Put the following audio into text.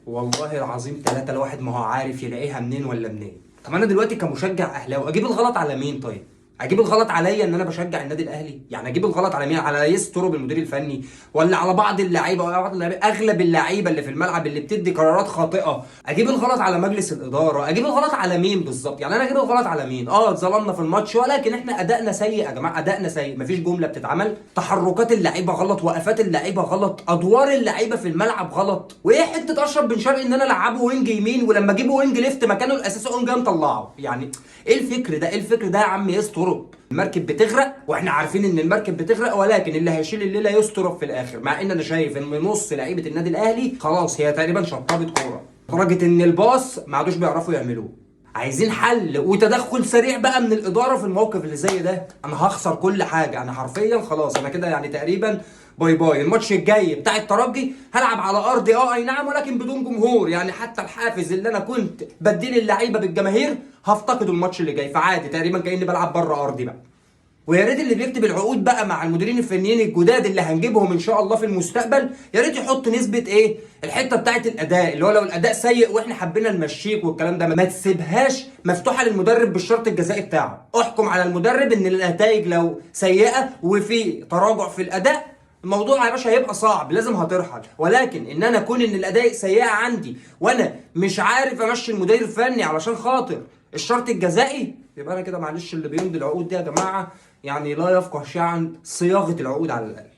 والله العظيم 3 الواحد ما هو عارف يلاقيها منين ولا منين. طب انا دلوقتي كمشجع اهلاوي اجيب الغلط على مين طيب؟ اجيب الغلط عليا ان انا بشجع النادي الاهلي؟ يعني اجيب الغلط على مين؟ على يستر المدير الفني، ولا على بعض اللعيبه، ولا بعض اللعيبه، اغلب اللعيبه اللي في الملعب اللي بتدي قرارات خاطئه؟ اجيب الغلط على مجلس الاداره؟ اجيب الغلط على مين بالظبط؟ يعني انا اجيب الغلط على مين؟ اتظلمنا في الماتش ولكن احنا ادائنا سيء يا جماعه، ادائنا سيء، مفيش جمله بتتعمل، تحركات اللعيبه غلط، وقفات اللعيبه غلط، ادوار اللعيبه في الملعب غلط، وايه حته اشرف بن شرقي ان انا العبه وينج يمين ولما اجيبه وينج ليفت مكانه الاساسي اقوم جاي مطلعه؟ يعني ايه الفكر ده؟ ايه الفكر ده يا عم يستر؟ المركب بتغرق واحنا عارفين ان المركب بتغرق، ولكن اللي هيشيل الليله يستر في الاخر، مع ان انا شايف ان نص لعيبه النادي الاهلي خلاص هي تقريبا شطبت كوره لدرجه ان الباص ما عادوش بيعرفوا يعملوه. عايزين حل وتدخل سريع بقى من الاداره في الموقف اللي زي ده. انا هخسر كل حاجه، انا حرفيا خلاص انا كده يعني تقريبا باي باي. الماتش الجاي بتاع الترجي هلعب على ارضي اي نعم ولكن بدون جمهور، يعني حتى الحافز اللي انا كنت بديه للعيبه بالجماهير هفتقده الماتش اللي جاي، فعادي تقريبا كاني بلعب بره ارضي بقى. ويا ريت اللي بيكتب العقود بقى مع المديرين الفنيين الجداد اللي هنجيبهم ان شاء الله في المستقبل، يا ريت يحط نسبه ايه الحته بتاعت الاداء، اللي هو لو الاداء سيء واحنا حبينا نمشيك والكلام ده ما تسيبهاش مفتوحه للمدرب بالشرط الجزائي بتاعه. احكم على المدرب ان النتائج لو سيئه وفي تراجع في الاداء الموضوع يا باشا هيبقى صعب، لازم هترحل. ولكن ان انا اكون ان الاداء سيئه عندي وانا مش عارف امشي المدير الفني علشان خاطر الشرط الجزائي، يبقى انا كده معلش اللي بيمضي العقود دي يا جماعه يعني لا يفقه شيئا عن صياغه العقود على الاقل.